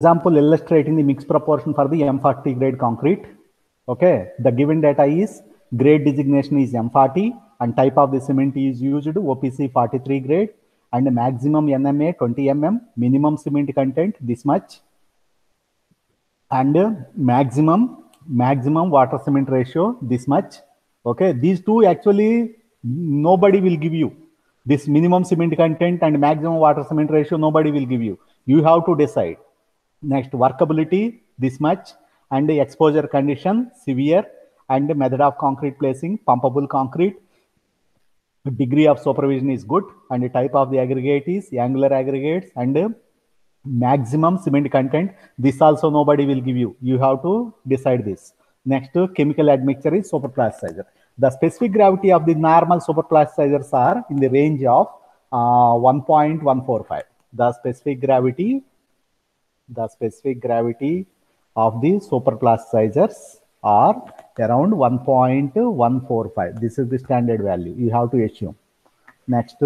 Example illustrating the mix proportion for the M40 grade concrete. Okay, the given data is grade designation is M40 and type of the cement is used OPC 43 grade and maximum NMA 20 mm, minimum cement content this much, and maximum water cement ratio this much. Okay, these two actually nobody will give you. This minimum cement content and maximum water cement ratio nobody will give you. You have to decide. Next, workability this much, and the exposure condition severe, and the method of concrete placing pumpable concrete. Degree of supervision is good, and the type of the aggregate is angular aggregates, and maximum cement content. This also nobody will give you. You have to decide this. Next, chemical admixture is superplasticizer. The specific gravity of the normal superplasticizers are in the range of 1.145. The specific gravity of the superplasticizers are around 1.145. This is the standard value. You have to assume. Next,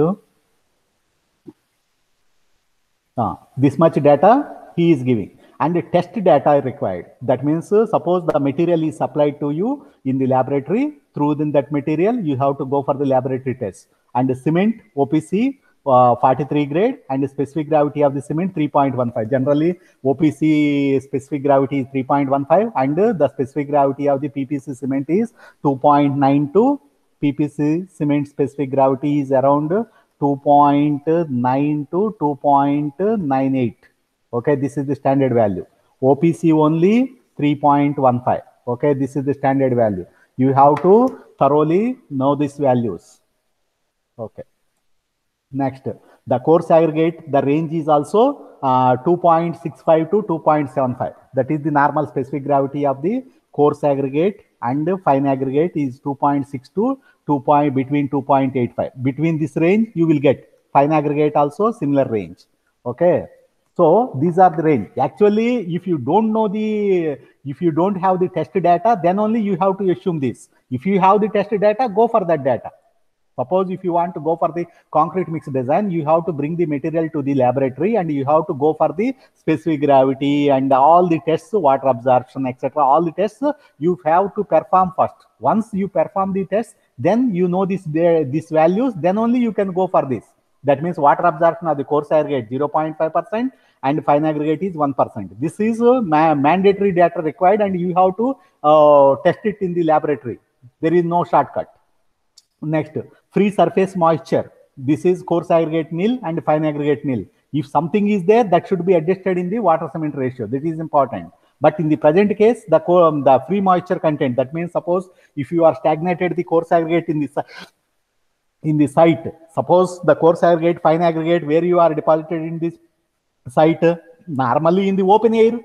this much data he is giving, and the test data required. That means suppose the material is supplied to you in the laboratory. Through that material, you have to go for the laboratory test. And the cement OPC 43 grade, and the specific gravity of the cement 3.15. Generally, OPC specific gravity is 3.15, and the specific gravity of the PPC cement is 2.92. PPC cement specific gravity is around 2.9 to 2.98. Okay, this is the standard value. OPC only 3.15. Okay, this is the standard value. You have to thoroughly know these values. Okay. Next, the coarse aggregate, the range is also 2.65 to 2.75. That is the normal specific gravity of the coarse aggregate, and fine aggregate is 2.6 to between 2.85. Between this range, you will get fine aggregate also similar range. Okay. So these are the range. Actually, if you don't know if you don't have the test data, then only you have to assume this. If you have the test data, go for that data. Suppose if you want to go for the concrete mix design, you have to bring the material to the laboratory, and you have to go for the specific gravity and all the tests, water absorption, etc. All the tests you have to perform first. Once you perform the test, then you know these values, then only you can go for this. That means water absorption of the coarse aggregate 0.5% and fine aggregate is 1%. This is mandatory data required, and you have to test it in the laboratory. There is no shortcut. Next, free surface moisture. This is coarse aggregate nil and fine aggregate nil. If something is there, that should be adjusted in the water cement ratio. That is important. But in the present case, the free moisture content, that means suppose if you are stagnated the coarse aggregate in the site, suppose the coarse aggregate, fine aggregate, where you are deposited in this site, normally in the open air.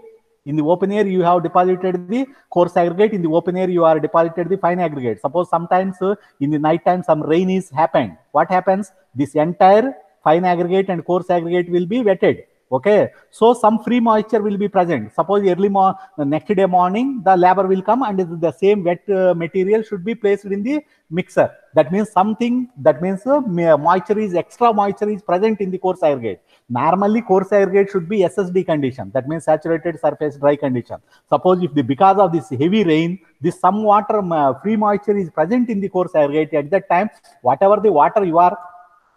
In the open air, you have deposited the coarse aggregate. In the open air, you are deposited the fine aggregate. Suppose sometimes in the night time some rain is happened. What happens? This entire fine aggregate and coarse aggregate will be wetted. Okay, so some free moisture will be present. Suppose the next day morning, the labor will come, and the same wet material should be placed in the mixer. That means extra moisture is present in the coarse aggregate. Normally, coarse aggregate should be SSD condition. That means saturated surface dry condition. Suppose if because of this heavy rain, this some water free moisture is present in the coarse aggregate, at that time, whatever the water you are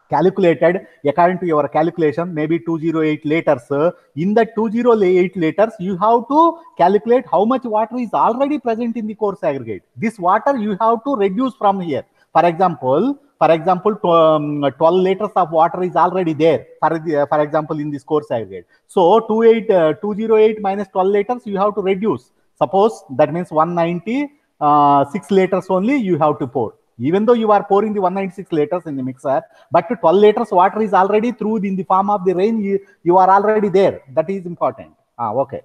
calculated according to your calculation, maybe 208 liters. In the 208 liters, you have to calculate how much water is already present in the coarse aggregate. This water you have to reduce from here. For example, 12 liters of water is already there, for example, in this coarse aggregate. So 208 minus 12 liters, you have to reduce. Suppose that means 196 liters only you have to pour. Even though you are pouring the 196 liters in the mixer, but 12 liters water is already through in the form of the rain, you are already there. That is important. Okay.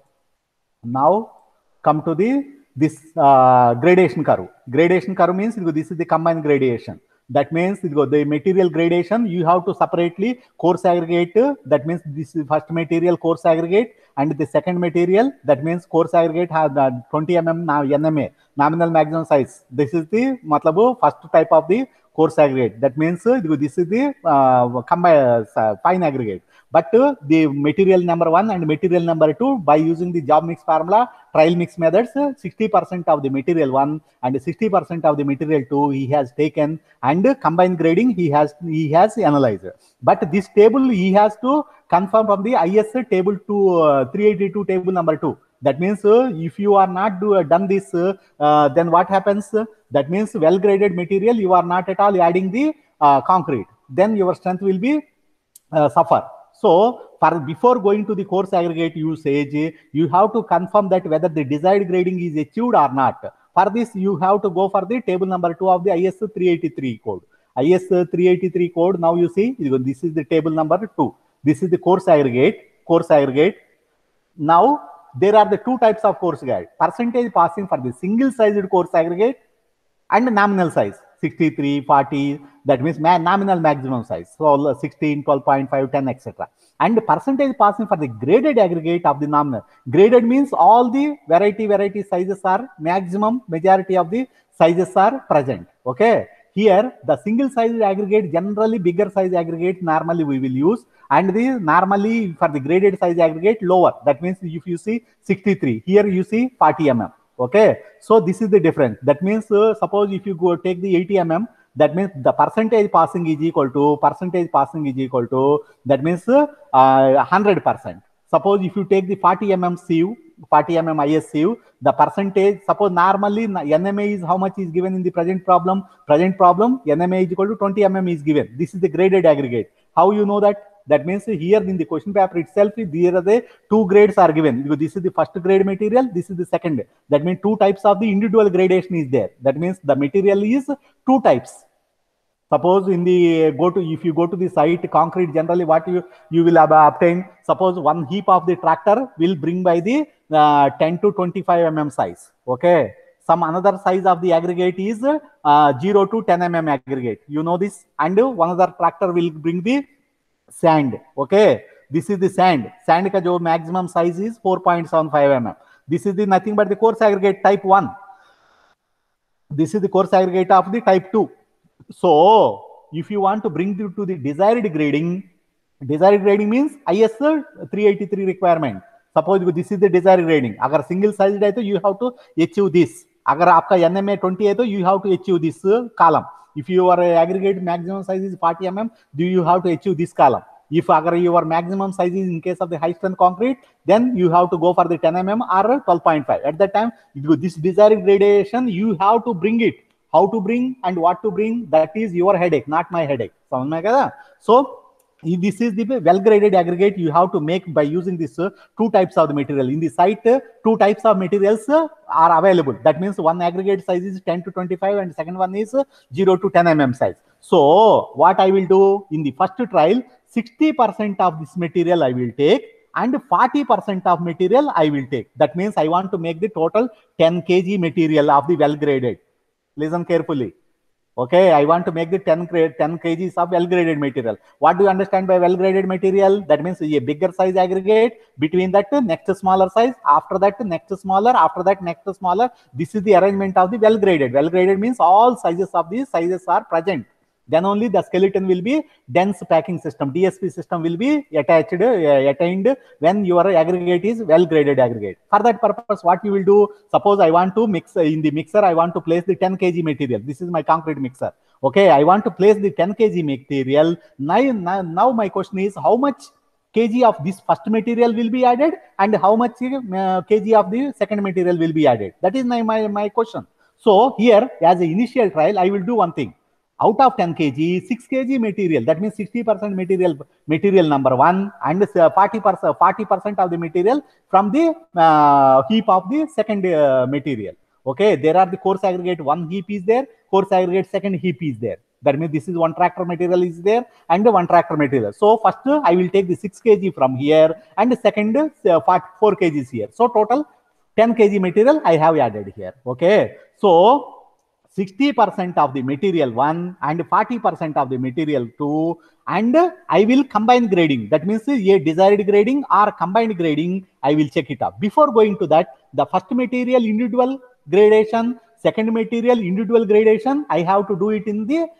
Now come to this gradation curve. Gradation curve means this is the combined gradation. That means the material gradation, you have to separately coarse aggregate. That means this is first material coarse aggregate, and the second material, that means coarse aggregate has 20 mm NMA, nominal maximum size. This is the first type of the coarse aggregate. That means this is the combined fine aggregate. But the material number 1 and material number 2, by using the job mix formula, trial mix methods, 60% of the material 1 and 60% of the material 2 he has taken, and combined grading he has analyzed. But this table he has to confirm from the IS table 382 table number 2. That means if you are not done this, then what happens? That means well graded material you are not at all adding the concrete. Then your strength will be suffer. So before going to the course aggregate usage, you have to confirm that whether the desired grading is achieved or not. For this, you have to go for the table number 2 of the IS 383 code. IS 383 code. Now you see this is the table number 2. This is the course aggregate. Course aggregate. Now there are the two types of course guide. Percentage passing for the single sized course aggregate and nominal size 63, 40, that means nominal maximum size. So 16, 12.5, 10, etc. And percentage passing for the graded aggregate of the nominal. Graded means all the variety sizes are maximum, majority of the sizes are present. Okay. Here the single size aggregate, generally bigger size aggregate normally we will use, and the normally for the graded size aggregate lower. That means if you see 63, here you see 40 mm. Okay, so this is the difference. That means suppose if you go take the 80 mm, that means the percentage passing is equal to that means 100%. Suppose if you take the 40 mm sieve, 40 mm IS sieve, the percentage, suppose normally NMA is how much is given in the present problem? Present problem NMA is equal to 20 mm is given. This is the graded aggregate. How you know that? That means here in the question paper itself, there are the two grades are given. This is the first grade material, this is the second. That means two types of the individual gradation is there. That means the material is two types. Suppose in the if you go to the site concrete, generally what you will obtain. Suppose one heap of the tractor will bring by the 10 to 25 mm size. Okay. Some another size of the aggregate is 0 to 10 mm aggregate. You know this. And one other tractor will bring the sand. Okay, this is the sand ka jo maximum size is 4.75 mm. This is the nothing but the coarse aggregate type 1. This is the coarse aggregate of the type 2. So if you want to bring it to the desired grading means IS 383 requirement. Suppose this is the desired grading. Agar single sized hai to you have to achieve this. Agar aapka NMA 20 hai to you have to achieve this column. If your aggregate maximum size is 40 mm, you have to achieve this column. If your maximum size is in case of the high strength concrete, then you have to go for the 10 mm or 12.5. At that time, this desired gradation, you have to bring it. How to bring and what to bring, that is your headache, not my headache. So this is the well graded aggregate you have to make by using this two types of the material. In the site, two types of materials are available. That means one aggregate size is 10 to 25 and second one is 0 to 10 mm size. So what I will do in the first trial, 60% of this material I will take and 40% of material I will take. That means I want to make the total 10 kg material of the well graded. Listen carefully. Okay, I want to make the 10 kgs of well-graded material. What do you understand by well-graded material? That means a bigger size aggregate, between that next smaller size, after that next smaller, after that next smaller. This is the arrangement of the well-graded. Well-graded means all sizes of these sizes are present. Then only the skeleton will be dense packing system, DSP system will be attained when your aggregate is well graded aggregate. For that purpose, what you will do, suppose I want to mix in the mixer, I want to place the 10 kg material. This is my concrete mixer. Okay, I want to place the 10 kg material. Now my question is, how much kg of this first material will be added and how much kg of the second material will be added? That is my question. So here, as an initial trial, I will do one thing. Out of 10 kg, 6 kg material, that means 60% material number 1 and 40% of the material from the heap of the second material. Okay, there are the coarse aggregate 1 heap is there, coarse aggregate second heap is there. That means this is one tractor material is there and one tractor material. So first I will take the 6 kg from here and second 4 kg is here. So total 10 kg material I have added here. Okay, so 60% of the material 1 and 40% of the material 2, and I will combine grading. That means a desired grading or combined grading, I will check it up. Before going to that, the first material individual gradation, second material individual gradation, I have to do it in the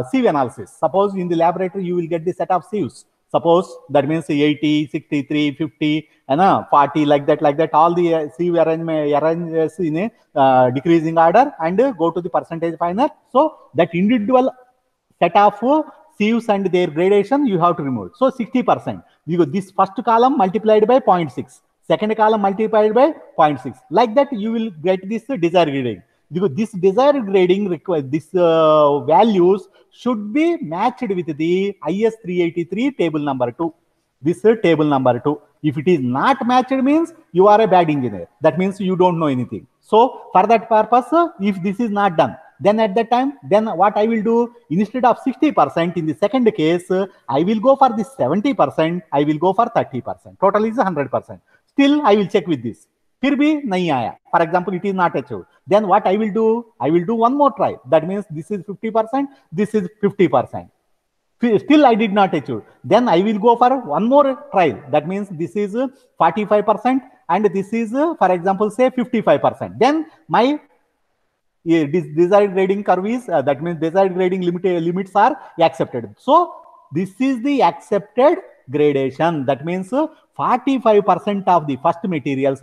sieve analysis. Suppose in the laboratory you will get the set of sieves. Suppose that means 80, 63, 50, and 40, like that. All the sieve arranges in a decreasing order and go to the percentage final. So that individual set of sieves and their gradation you have to remove. So 60%. Because this first column multiplied by 0.6, second column multiplied by 0.6. Like that you will get this desired grading. Because this desired grading requires this values should be matched with the IS 383 table number 2. This is table number 2. If it is not matched means you are a bad engineer. That means you don't know anything. So for that purpose, if this is not done, then at that time, then what I will do, instead of 60% in the second case, I will go for this 70%, I will go for 30%. Total is 100%. Still, I will check with this. फिर भी नहीं आया. For example, it is not achieved. Then what I will do? I will do one more try. That means this is 50%, this is 50%. Still I did not achieve. Then I will go for one more trial. That means this is 45% and this is, for example, say 55%. Then my desired grading curve is, that means desired grading limits are accepted. So this is the accepted gradation. That means 45% of the first material,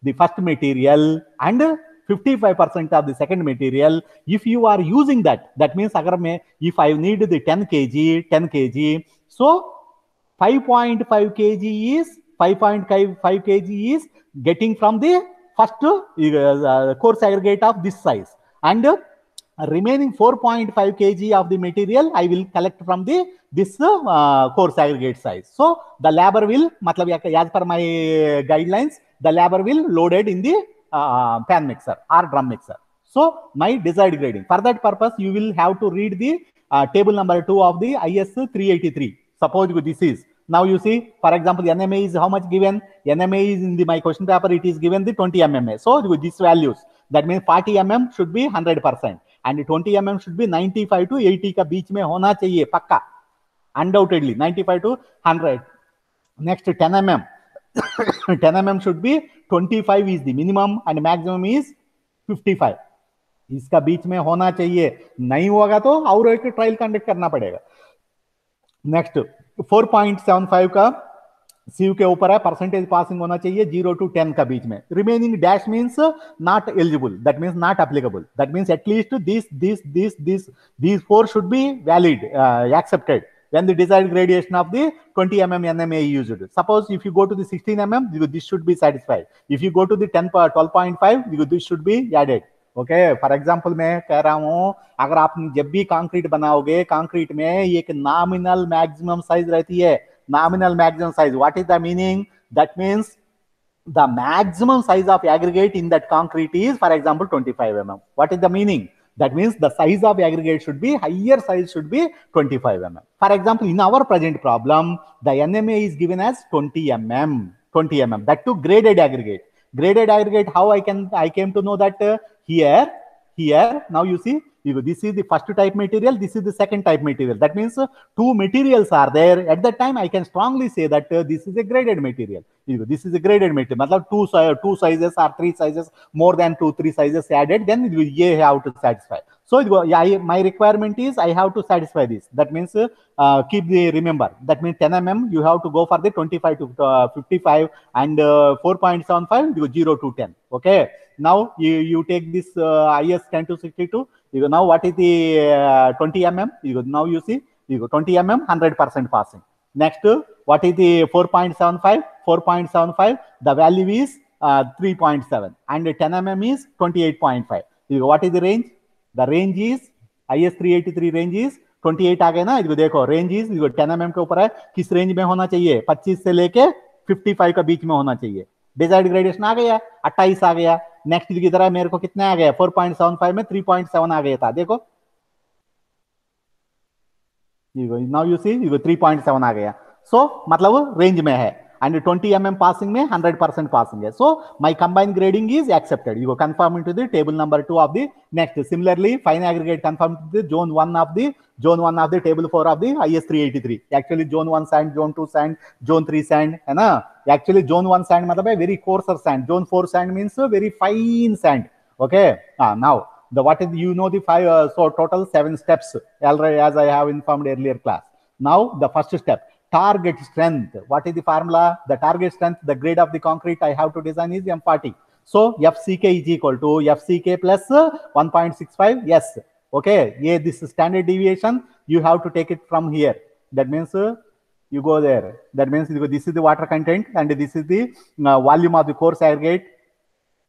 the first material and 55% of the second material. If you are using that, that means if I need the 10 kg, so 5.5 kg is 5.5 kg is getting from the first course aggregate of this size, and remaining 4.5 kg of the material I will collect from this course aggregate size. So the labor will, as per my guidelines, the labor will loaded in the pan mixer or drum mixer. So my desired grading. For that purpose, you will have to read the table number 2 of the IS 383. Suppose this is. Now you see, for example, NMA is how much given? NMA is in my question paper, it is given the 20 MMA. So with these values, that means 40 mm should be 100% and 20 mm should be 95 to 80 ka beech mein hona chahiye, pakka. Undoubtedly, 95 to 100. Next 10 mm. 10 mm should be 25 is the minimum and maximum is 55. इसका बीच में होना चाहिए. नहीं होगा तो और एक trial conduct करना पड़ेगा. नेक्स्ट 4.75 का सीव के ऊपर है, परसेंटेज पासिंग होना चाहिए 0 to 10 का बीच में. Remaining dash means not eligible, that means not applicable. That means at least these 4 should be valid, accepted when the desired gradation of the 20 mm NMA is used. Suppose if you go to the 16 mm, this should be satisfied. If you go to the 12.5, this should be added. Okay for example मैं कह रहा हूं, अगर आप जब भी concrete बनाओगे, concrete में एक नॉमिनल मैक्सिमम साइज रहती है. Nominal maximum size, what is the meaning? That means the maximum size of aggregate in that concrete is for example 25 mm. What is the meaning? That means the size of aggregate should be, higher size should be 25 mm. For example, in our present problem, the NMA is given as 20 mm. 20 mm. That too graded aggregate. Graded aggregate, how I came to know that here, now you see, this is the first type material, this is the second type material. That means 2 materials are there. At that time, I can strongly say that this is a graded material. This is a graded material. Matlab two sizes or 3 sizes, more than 2-3 sizes added, then you have to satisfy. So my requirement is I have to satisfy this. That means remember, that means 10 mm you have to go for the 25 to 55 and 4.75 0 to 10. Okay. Now you take this IS 10 to 62. Now what is the 20 mm? Now you see, 20 mm 100% passing. Next, what is the 4.75? 4.75. The value is 3.7 and 10 mm is 28.5. What is the range? The range is IS 383 range is 28 आ गया ना. देखो range is 10 mm के ऊपर है. किस range में होना चाहिए? 25 से लेके 55 का बीच में होना चाहिए. डिजायर्ड ग्रेडेशन आ गया, 28 आ गया. नेक्स्ट की तरह मेरे को कितना आ गया? 4.75 में 3.7 आ गया था. देखो नाउ यू सी 3.7 आ गया. सो मतलब रेंज में है and 20 mm passing में 100% passing है. So my combined grading is accepted. You go confirm into the table number 2 of the next. Similarly, fine aggregate confirm to the zone 1 of the table 4 of the IS 383. Actually zone 1 sand, zone 2 sand, zone 3 sand है ना. Actually zone 1 sand मतलब है very coarser sand. Zone 4 sand means very fine sand. Okay. Now what is the 5 so total 7 steps as I have informed earlier class. Now the first step, target strength. What is the formula? The target strength, the grade of the concrete I have to design is M40. So FCK is equal to FCK plus 1.65. Yes. Okay. Yeah, this standard deviation, you have to take it from here. That means you go there. That means this is the water content and this is the volume of the coarse aggregate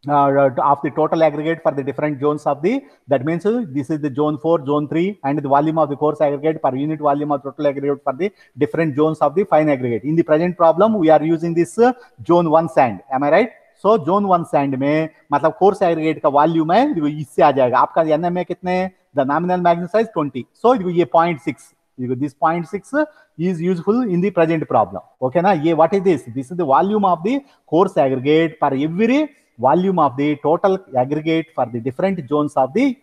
of the total aggregate for the different zones of the, that means this is the zone 4, zone 3, and the volume of the coarse aggregate per unit volume of total aggregate for the different zones of the fine aggregate. In the present problem, we are using this zone 1 sand. Am I right? So zone 1 sand में मतलब coarse aggregate का volume है इससे आ जाएगा आपका NMA कितने, the nominal maximum size 20. सो ये 0.6, this 0.6 is useful in the present problem. Okay na? Ye, what is this? This is the volume of the coarse aggregate per every volume of the total aggregate for the different zones of the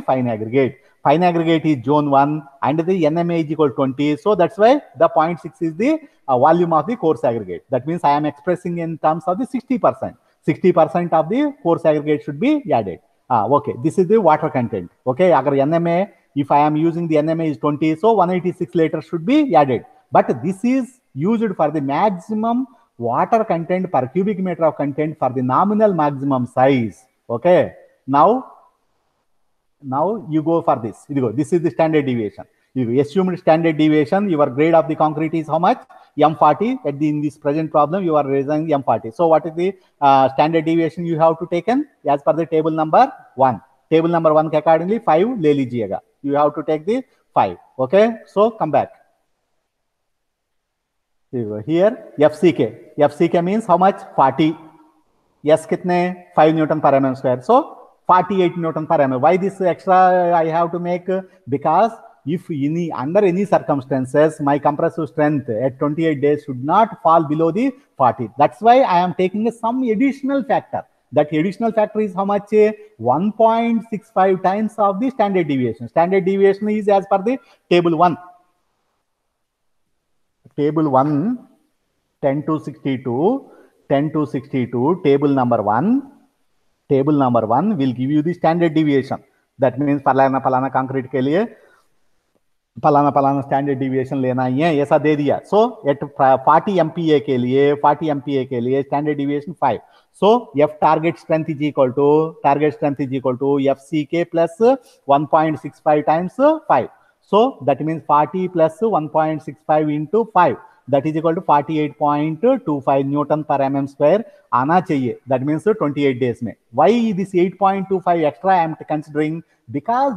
fine aggregate. Fine aggregate is zone 1 and the NMA is equal to 20. So that's why the 0.6 is the volume of the coarse aggregate. That means I am expressing in terms of the 60%. 60% of the coarse aggregate should be added. Okay, this is the water content. Okay, agar NMA, if I am using the NMA is 20, so 186 liters should be added. But this is used for the maximum water content per cubic meter of content for the nominal maximum size. Okay, now you go for this. This is the standard deviation. You assume standard deviation, your grade of the concrete is how much? M40. In this present problem, you are raising M40. So what is the standard deviation you have to taken as per the table number 1? Table number 1 के accordingly 5 ले लीजिएगा. You have to take the 5. Okay, so come back. Here FCK means how much? 40. Yes, kitne? 5 Newton per mm square. So 48 Newton per mm. Why this extra I have to make? Because if under any circumstances, my compressive strength at 28 days should not fall below the 40. That's why I am taking some additional factor. That additional factor is how much? 1.65 times of the standard deviation. Standard deviation is as per the table 1. Table 1, 10 to 62, table number 1. Table number 1 will give you the standard deviation. That means फलाना concrete के लिए फलाना standard deviation लेना ही है, ऐसा दे दिया. So at 40 MPa के लिए standard deviation 5. So F target strength is equal to FCK plus 1.65 times 5. So that means 40 plus 1.65 into 5. That is equal to 48.25 Newton per mm square आना चाहिए. That means 28 days में. Why this 8.25 extra I am considering? Because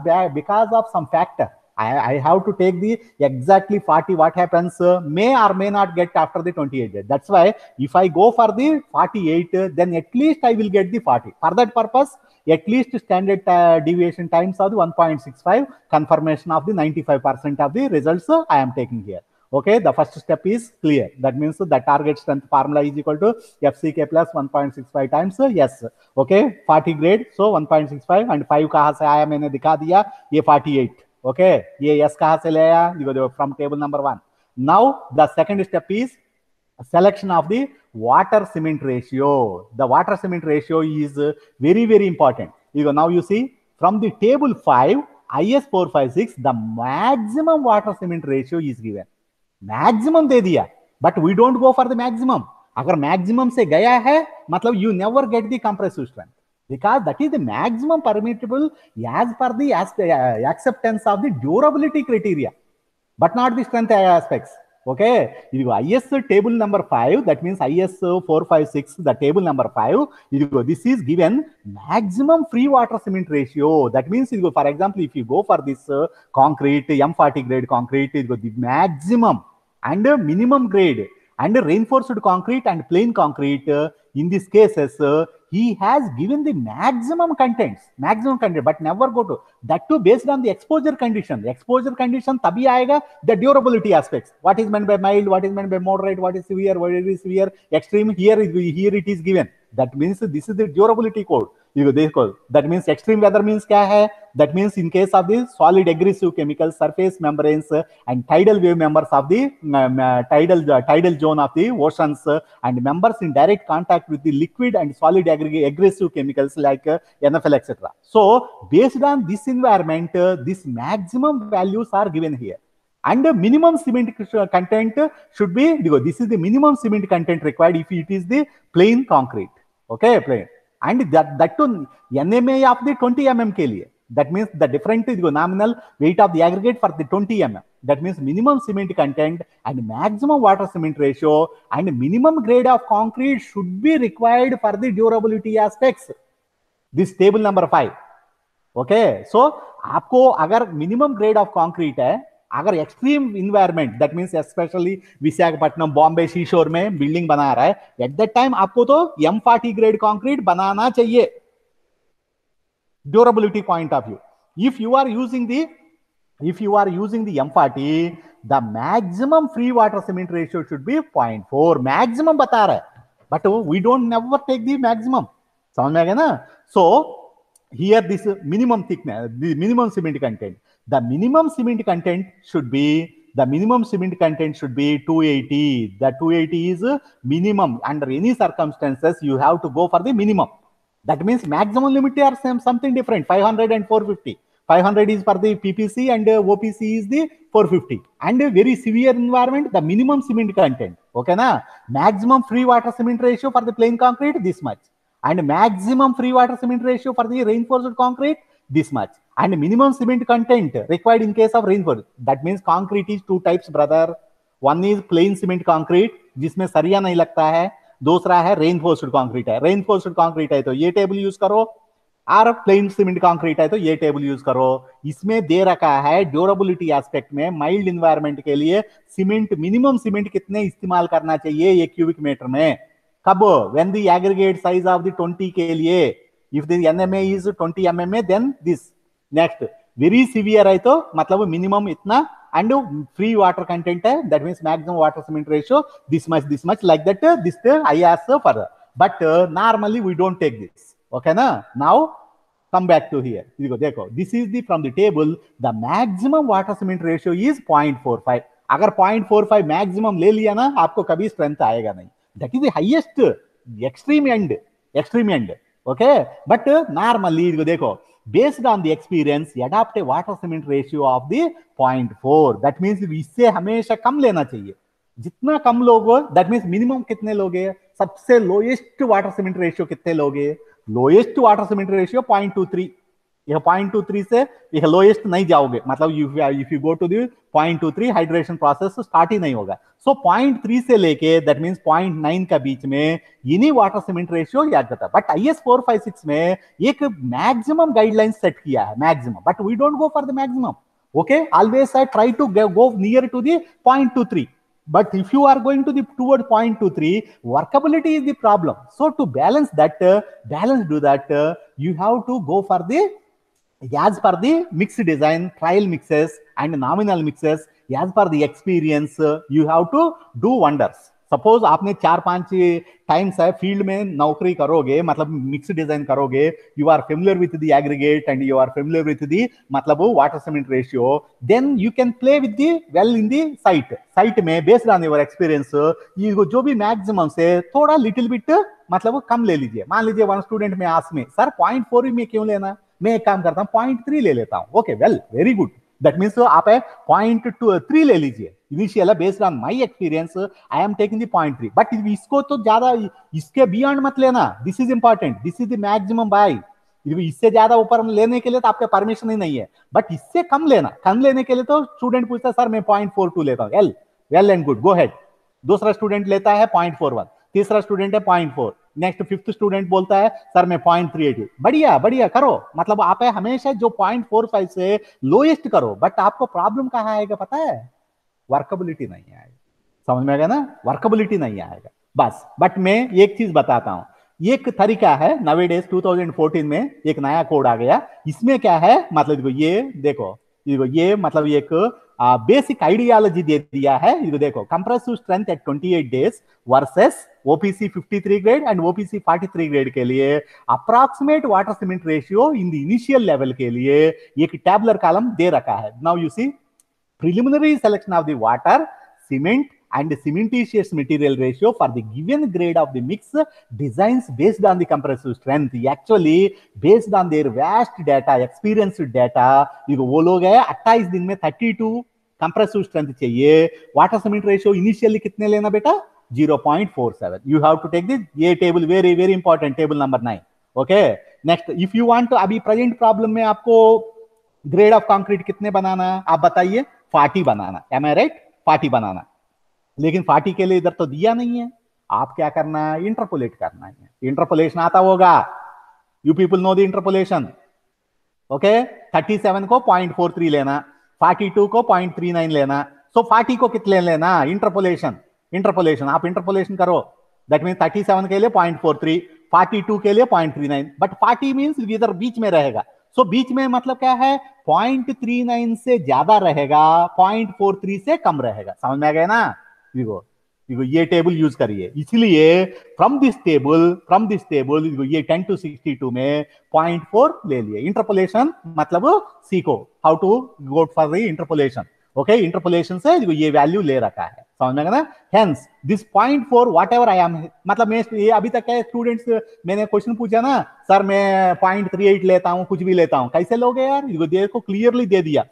of some factor. I have to take the exactly 40. What happens? May or may not get after the 28 days. That's why if I go for the 48, then at least I will get the 40. For that purpose, at least standard deviation times of the 1.65, confirmation of the 95% of the results I am taking here. Okay, the first step is clear. That means the target strength formula is equal to FCK plus 1.65 times yes. Okay, 40 grade, so 1.65 and 5 कहाँ से आया मैंने दिखा दिया, ये 48. Okay, ये yes कहाँ से ले आया? From table number 1. Now the second step is selection of the water cement ratio. The water cement ratio is very, very important. Now you see from the table 5, IS 456, the maximum water cement ratio is given. Maximum दे दिया, but we don't go for the maximum. अगर maximum से गया है, मतलब you never get the compressive strength, because that is the maximum permissible as per the acceptance of the durability criteria, but not the strength aspects. Okay, IS table number 5, that means IS 456, the table number 5, this is given maximum free water cement ratio. That means, for example, if you go for this concrete, M40 grade concrete, the maximum and minimum grade and reinforced concrete and plain concrete, in these cases, he has given the maximum contents, but never go to that too based on the exposure condition. The exposure condition tabhi aayega the durability aspects. What is meant by mild? What is meant by moderate? What is severe? What is severe? Extreme? Here it is given. That means this is the durability code. That means extreme weather means kya hai? That means in case of the solid aggressive chemicals, surface membranes and tidal wave members of the tidal zone of the oceans and members in direct contact with the liquid and solid aggressive chemicals like NFL, etc. So based on this environment, these maximum values are given here. and the minimum cement content should be, this is the minimum cement content required if it is the plain concrete. Okay, plain, and that to NMA of the 20 mm ke liye, that means the different nominal weight of the aggregate for the 20 mm, that means minimum cement content and maximum water cement ratio and minimum grade of concrete should be required for the durability aspects. This table number 5. Okay, सो आपको अगर minimum grade of concrete है, अगर extreme environment, that means specially Visakhapatnam, Bombay seashore में building बना रहा है, at that time आपको तो M40 ग्रेड कंक्रीट बनाना चाहिए, durability point of view. If you are using the M40, the maximum free water cement ratio should be 0.4. Maximum बता रहा है, but we don't never take the maximum. समझ में आ गया ना? So here this minimum thickness, the minimum cement content, the minimum cement content should be 280. The 280 is minimum. Under any circumstances you have to go for the minimum. That means maximum limit are something different, 500 and 450. 500 is for the PPC and OPC is the 450. And a very severe environment, the minimum cement content. Okay na? Maximum free water cement ratio for the plain concrete, this much. And maximum free water cement ratio for the reinforced concrete, this much. And minimum cement content required in case of reinforced. That means concrete is two types, brother. One is plain cement concrete, जिसमें सरिया नहीं लगता है. दूसरा है reinforced concrete है. Reinforced concrete है तो ये टेबल यूज करो, और प्लेन सीमेंट कंक्रीट है तो ये टेबल यूज करो. इसमें दे रखा है ड्यूरेबिलिटी एस्पेक्ट में माइल्ड एनवायरनमेंट के लिए सीमेंट, मिनिमम सीमेंट कितने इस्तेमाल करना चाहिए 1 क्यूबिक मीटर में, कब, when the aggregate size of the 20 के लिए, if the NMA is 20 mm then this. Next, very severe है तो मतलब मिनिमम इतना, and free water content है, that means maximum water cement ratio this much like that. This I ask further, but normally we don't take this. Okay na? Now come back to here. देखो, this is the from the table, the maximum water cement ratio is 0.45. अगर 0.45 maximum ले लिया ना, आपको कभी strength आएगा नहीं. That is the highest extreme end. Okay, but normally देखो, based on the experience, adopt a water cement ratio of the 0.4. That means इससे हमेशा कम लेना चाहिए. जितना कम लोगे, that means minimum कितने लोगे, सबसे lowest water cement ratio कितने लोगे, lowest water cement ratio 0.23. यह 0.23 से यह लोएस्ट नहीं जाओगे, मतलब if you go to the 0.23 hydration process start ही नहीं होगा. सो 0.3 से लेके दैट मींस 0.9 का बीच में इन्हीं वाटर सीमेंट रेशियो याद करता है. बट IS 456 में एक मैक्सिमम गाइडलाइन सेट किया है, maximum, but we don't go for the maximum. Okay, always I try to go near to the 0.23. But if you are going to the toward 0.23, workability is the problem. So to balance do that, you have to go for the, as per the mixed design, trial mixes and nominal mixes, as per the experience, you have to do wonders. Suppose आपने 4-5 times है field में नौकरी करोगे, मतलब mix design करोगे, you are familiar with the aggregate and you are familiar with the मतलब water cement ratio, then you can play with the well in the site में based on your experience. ये जो भी maximum से थोड़ा little bit मतलब कम ले लीजिए. मान लीजिए वन स्टूडेंट में आस्क में, सर 0.4 में क्यों लेना, मैं एक काम करता हूँ 0.3 ले लेता हूँ. Okay, well, very good. That means आप 0.3 ले लीजिए. Initial based on my experience I am taking the 0.3, but इसको तो ज्यादा, इसके बियॉन्ड मत लेना. This is important, this is the maximum bye. इससे ज्यादा ऊपर लेने के लिए तो आपके परमिशन ही नहीं है, बट इससे कम लेना. कम लेने के लिए तो स्टूडेंट पूछता है सर मैं 0.42 लेता हूँ. Well and good, go head. दूसरा स्टूडेंट लेता है 0.41, तीसरा स्टूडेंट है 0.4, नेक्स्ट फिफ्थ स्टूडेंट बोलता है सर मैं 0.38. बढ़िया करो, मतलब आप हमेशा जो 0.45 से लोएस्ट करो. बट आपको प्रॉब्लम कहाँ आएगा पता है, वर्कबिलिटी नहीं आएगा. समझ में आ गया ना, वर्कबिलिटी नहीं आएगा बस. बट मैं एक चीज बताता हूं, एक तरीका है नवेडेज 2014 में एक नया कोड आ गया. इसमें क्या है, मतलब ये देखो, ये मतलब एक बेसिक आइडियोलॉजी दे दिया है. ये देखो, compressive strength at 28 days versus OPC 53 grade and OPC 43 grade के लिए approximate water cement ratio in the initial level के लिए एक टैबुलर कॉलम दे रखा है. Now you see preliminary selection of the water, cement and cementitious material ratio for the given grade of the mix designs based on the compressive strength. Actually based on their vast data, experienced data, वो लोग है 28 दिन में 32 compressive strength चाहिए, water cement ratio initially कितने लेना बेटा 0.47. You have to take this, ये table very very important, table number 9. Okay, next if you want, अभी प्रेजेंट प्रॉब्लम में आपको ग्रेड ऑफ कंक्रीट कितने बनाना है आप बताइए, 40 बनाना, एम आई राइट, 40 बनाना. लेकिन 40 के लिए इधर तो दिया नहीं है, आप क्या करना है, इंटरपोलेट करना है. इंटरपोलेशन आता होगा, you people know the interpolation. Okay, 37 को 0.43 लेना, 42 को 0.39 लेना, सो 40 को कितने लेना, इंटरपोलेशन. इंटरपोलेशन आप इंटरपोलेशन करो, दैट मीन 37 के लिए 0.43, 42 के लिए 0.39, बट 40 मीन्स इधर बीच में रहेगा. सो बीच में मतलब क्या है, 0.39 से ज्यादा रहेगा, 0.43 से कम रहेगा. समझ में आ गया ना. देखो ये टेबल यूज करिए, इसलिए फ्रॉम दिस टेबल ये 10 to 62 में 0.4 ले लिए. इंटरपोलेशन मतलब सीखो how to go for the interpolation. Okay, interpolation से ये वैल्यू ले रखा है, समझ में ना. Hence this 0.4 whatever I am, मतलब मैं ये अभी तक क्या स्टूडेंट्स, मैंने क्वेश्चन पूछा ना सर मैं 0.38 लेता हूं, कुछ भी लेता हूं, कैसे लोगे यार, देखो क्लियरली दे दिया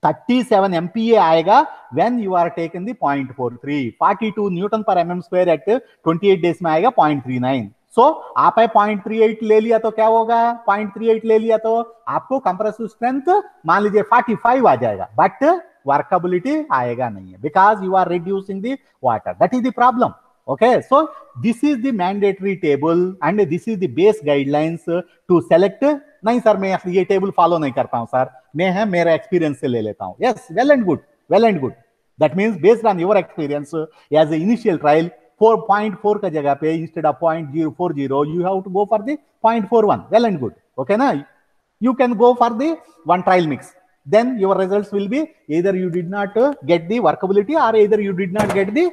37 MPa आएगा when you are taken the 0.43, 42 Newton पर mm स्क्वायर एट 28 डेज में आएगा 0.39. सो आप 0.38 ले लिया तो क्या होगा, 0.38 ले लिया तो आपको कंप्रेसिव स्ट्रेंथ मान लीजिए 45 आ जाएगा, बट वर्कबिलिटी आएगा नहीं है, because you are reducing the water. That is the problem. Okay, so this is the mandatory table and this is the base guidelines to select. नहीं सर मैं ये टेबल फॉलो नहीं करता हूं सर, मैं है मेरा एक्सपीरियंस से ले लेता हूं. Yes, well and good, well and good. That means based on your experience as a initial trial 4.4 का जगह पे instead of 0.040 you have to go for the 0.41. वेल एंड गुड. ओके ना, you can go for the one trial mix, then your results will be either you did not get the workability or either you did not get the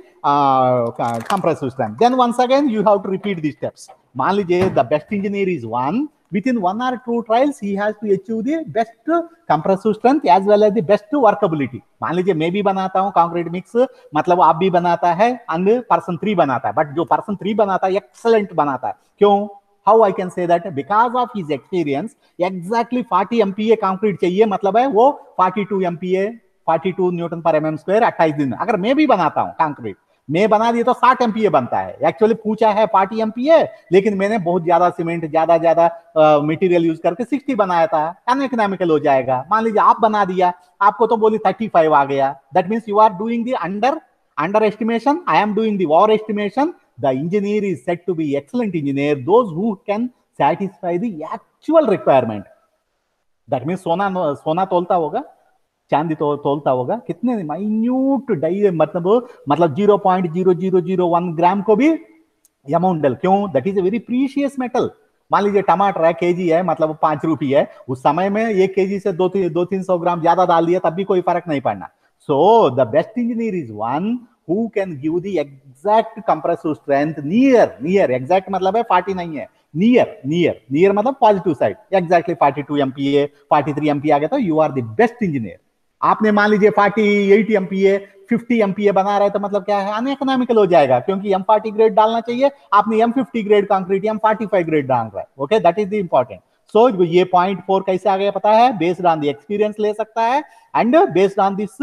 compressive strength. Then once again you have to repeat these steps. मान लीजिए the best engineer is one, within 1 or 2 trials he has to achieve the best compressive strength as well as the best workability. मान लीजिए मैं भी बनाता हूं concrete mix, मतलब आप भी बनाता है and person 3 बनाता है, बट जो person 3 बनाता है excellent बनाता है. क्यों? How I can say that? Because of his experience, exactly 40 MPa concrete चाहिए, मतलब है वो 42 MPa, 42 न्यूटन पर mm स्क्वायर 28 दिन में. अगर मैं भी बनाता हूं कंक्रीट, मैं बना दिए तो 60 MPa बनता है. एक्चुअली पूछा है 40 MPa, लेकिन मैंने बहुत ज्यादा सीमेंट, ज्यादा मटेरियल यूज करके 60 बनाया था, अनइकोनॉमिकल हो जाएगा. मान लीजिए आप बना दिया, आपको तो बोली 35 आ गया. That means you are doing the underestimation, I am doing the overestimation. The engineer is said to be excellent engineer, those who can satisfy the actual requirement. That means सोना तोलता होगा, चांदी तोलता होगा, कितने minute die, मतलब 0.0001 ग्राम को भी amount डल. क्यों? That is a very precious metal. मान लीजिए टमाटर है, केजी है, मतलब 5 रुपये है, उस समय में 1 केजी से 200-300 ग्राम ज्यादा डाल दिया तब भी कोई फर्क नहीं पड़ना. So the best engineer is one who can give the exact compressive strength near, exact मतलब है 40 नहीं है, near मतलब positive side, exactly 42 MPa, 43 MPa आ गया तो you are the best engineer. आपने मान लीजिए 48 MPa, 50 MPa बना रहे तो मतलब क्या है, अनइकोनॉमिकल हो जाएगा, क्योंकि M40 ग्रेड डालना चाहिए, आपने M50 grade concrete, M45 grade डाल रहा है. Okay, that is the important. So ये 0.4 कैसे आ गया पता है, बेस्ड ऑन द एक्सपीरियंस ले सकता है and based on this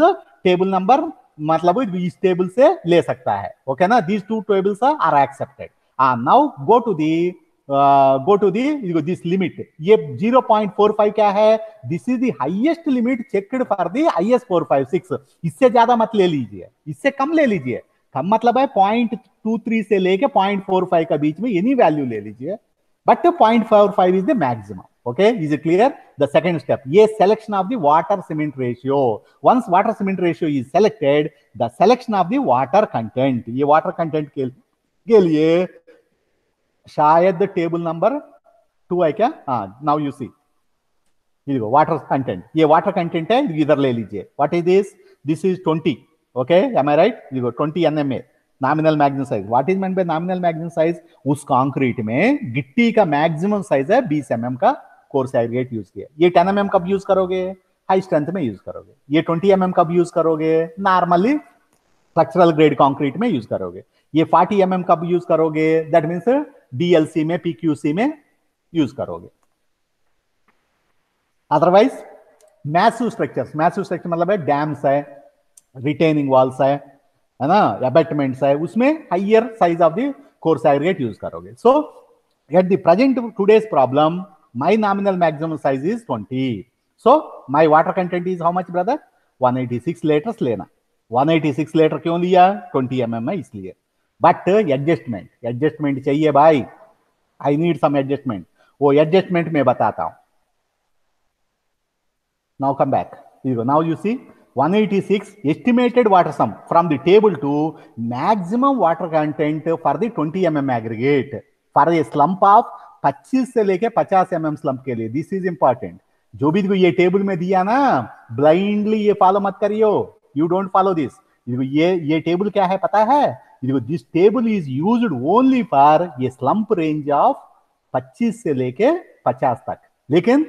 table number, मतलब इस टेबल से ले सकता है. ओके ना, these 2 tables are accepted. Now go to this limit. ये 0.45 क्या है, this is the highest limit checked for the IS 456. इससे ज्यादा मत ले लीजिए, इससे कम ले लीजिए. कम मतलब है 0.23 से लेके 0.45 का बीच में एनी वैल्यू ले लीजिए, but 0.45 is the maximum. Okay, is it clear? The second step, ये selection of the water cement ratio. Once water cement ratio is selected, the selection of the water content. ये water content के लिए शायद table number 2 है क्या? हाँ, now you see. ये देखो water content, ये water content है, इधर ले लीजिए. What is this? This is 20. Okay, am I right? देखो 20 NMA. Nominal maximum size. What is meant by nominal maximum size? उस कंक्रीट में गिट्टी का मैक्सिमम साइज है 20 mm का कोर्स एग्रीगेट यूज किया. ये 10 mm कब यूज करोगे? हाई स्ट्रेंथ में यूज करोगे. ये 20 mm कब यूज करोगे? नॉर्मली स्ट्रक्चरल ग्रेड कंक्रीट में यूज करोगे. ये 40 mm कब यूज करोगे? दैट मींस DLC में, PQC में यूज करोगे. अदरवाइज मैसिव स्ट्रक्चर मतलब है डैम्स है, रिटेनिंग वॉल्स है ना, अबैटमेंट्स है, उसमें higher size of the coarse aggregate use करोगे. So at the present today's problem my nominal maximum size is 20. So my water content is how much brother? 186 liters लेना. 186 litre क्यों लिया? 20 mm है इसलिए. बट एडजस्टमेंट चाहिए भाई. I need some adjustment. वो adjustment मैं बताता हूं. Now come back. Here you go. Now you see 186 estimated water sum from the table to maximum water content for the 20 mm aggregate for a slump of 25 से लेके 50 mm slump के लिए. This is important. जो भी ये table में दिया ना, ब्लाइंडली ये फॉलो मत करियो. You don't follow this. ये टेबल क्या है पता है? This table is used only for ये स्लम्प रेंज ऑफ 25 से लेके 50 तक. लेकिन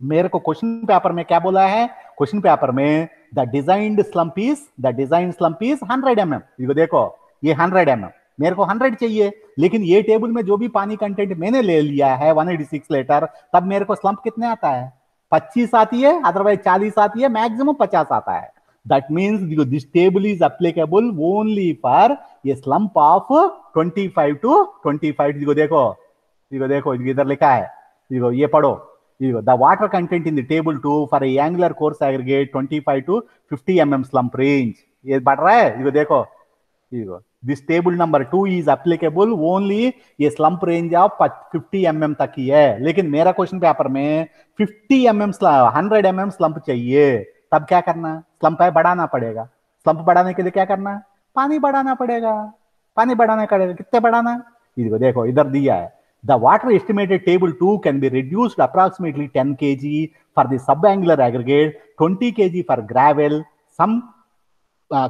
मेरे को क्वेश्चन पेपर में क्या बोला है? क्वेश्चन पेपर में the designed slump is 100 mm. देखो ये 100 mm, मेरे को 100 चाहिए. लेकिन ये टेबल में जो भी पानी कंटेंट मैंने ले लिया है 186 लीटर, तब मेरे को स्लम्प कितने आता है? 25 आती है, अदरवाइज 40 आती है, मैक्सिमम 50 आता है. That means this table is applicable only for ये स्लम्प ऑफ 25 to 25. देखो इधर लिखा है, ये पढ़ो. The water content in the table 2 for a angular course aggregate 25 to 50 mm slump range. ये बढ़ रहा है. देखो this table number 2 is applicable only ये slump range of 50 mm तक ही है. लेकिन मेरा क्वेश्चन पेपर में 50 mm 100 mm slump चाहिए. तब क्या करना? स्लम्प है बढ़ाना पड़ेगा. स्लम्प बढ़ाने के लिए क्या करना? पानी बढ़ाना पड़ेगा. पानी बढ़ाने का कितने बढ़ाना? देखो इधर दिया है. The water estimated table 2 can be reduced approximately 10 kg for the subangular aggregate, 20 kg for gravel, some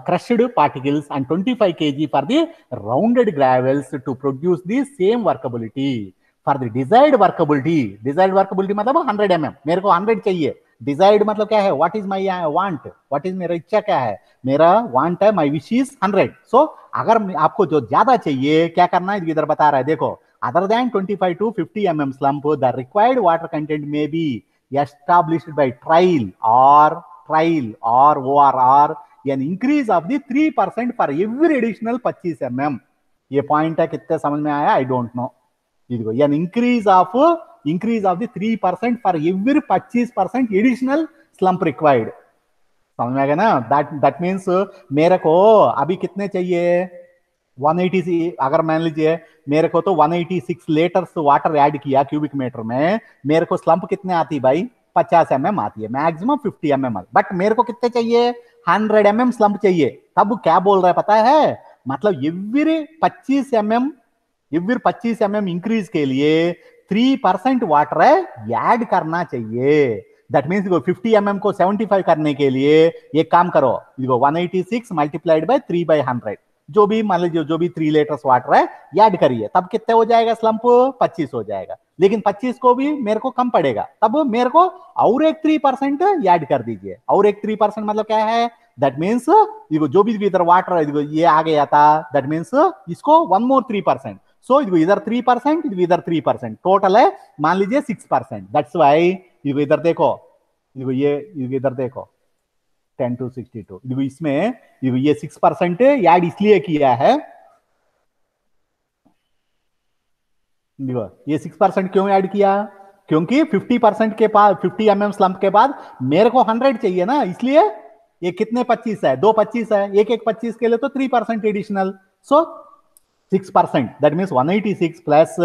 crushed particles, and 25 kg for the rounded gravels to produce the same workability. For the desired workability मतलब 100 mm. मेरे को 100 चाहिए. Desired मतलब क्या है? What is my want, what is मेरा इच्छा क्या है? मेरा वांट है, माई विश इज 100. सो अगर आपको जो ज्यादा चाहिए क्या करना है? इधर बता रहा है. देखो other than 25 to 50 mm slump, the required water content may be established by trial or ORR, an increase of the 3% for every additional 25 mm. ये पॉइंट है, कितने समझ में आया? I don't know. an increase of the 3% for every 25% additional slump required. समझ में आ गया ना? दैट मीन्स मेरे को अभी कितने चाहिए? 180. अगर मान लीजिए मेरे को तो 186 लीटर्स वाटर ऐड किया क्यूबिक मीटर में, मेरे को स्लम्प कितने आती भाई? 50 mm आती है, मैक्सिमम 50 mm. बट मेरे को कितने चाहिए? 100 mm स्लम्प चाहिए. तब क्या बोल रहा है पता है? मतलब एवरी 25 mm इंक्रीज के लिए 3% वाटर ऐड करना चाहिए. दैट मीन्स 50 mm को 75 करने के लिए एक काम करो. 186 मल्टीप्लाइड बाय 3/100, जो भी मान लीजिए जो भी 3 लीटर्स वाटर है ऐड करिए. तब कितने हो जाएगा स्लम्प? 25 हो जाएगा. लेकिन 25 को भी मेरे को कम पड़ेगा. तब मेरे को और एक 3% ऐड कर दीजिए. और एक 3% मतलब क्या है? दैट मीन्स जो भी इधर वाटर ये आ गया था, दैट मीन्स इसको 1 more 3%. सो इधर 3%, इधर 3%, टोटल है मान लीजिए 6%. दैट्स वाई इधर देखो, ये इधर देखो 10 to 62. इसमें ये 6% ऐड इसलिए किया है. ये 6% क्यों ऐड किया? क्योंकि 50% के बाद 50 mm स्लम्प के बाद मेरे को 100 चाहिए ना, इसलिए ये कितने 25 है? 2 25 है, एक 25 के लिए तो 3% additional. So 6%, that means 186 plus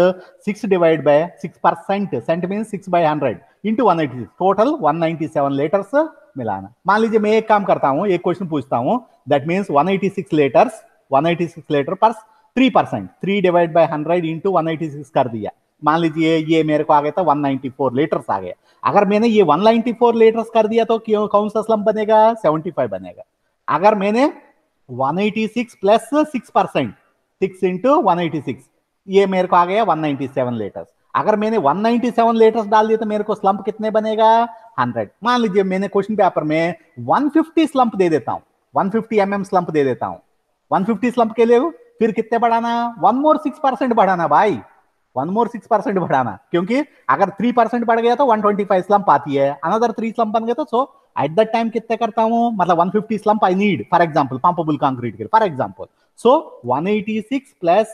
6 divided by 6%, cent means 6/100 into 186, total 197 litres मिलाना. मान लीजिए मैं एक काम करता हूं, एक क्वेश्चन पूछता हूं. दैट मीन्स 186 लीटर पर 3%, 3 डिवाइड बाय 100 इंटू 186 कर दिया. मान लीजिए ये मेरे को आ गया था 194 लीटर्स आ गया. अगर मैंने ये 194 लीटर्स कर दिया तो क्यों, कौन सा स्लम्प बनेगा? 75 बनेगा. अगर मैंने 186 प्लस 6%, 6 इंटू 186, ये मेरे को आ गया 197 लीटर्स. अगर मैंने 197 लीटर्स डाल दिया तो मेरे को स्लम्प कितने बनेगा? 100. मान लीजिए मैंने क्वेश्चन पेपर में 150 स्लम्प दे देता हूं, 150 mm स्लम्प दे देता हूं. 150 स्लम्प के लिए फिर कितने बढ़ाना? 1 more 6% बढ़ाना भाई, 1 more 6% बढ़ाना. क्योंकि अगर 3% बढ़ गया तो 125 स्लम्प आती है, अनदर 3 स्लम्प बन गया तो एट दैट टाइम कितने करता हूं, मतलब 150 slump I need for example pumpable concrete के for example. So 186 plus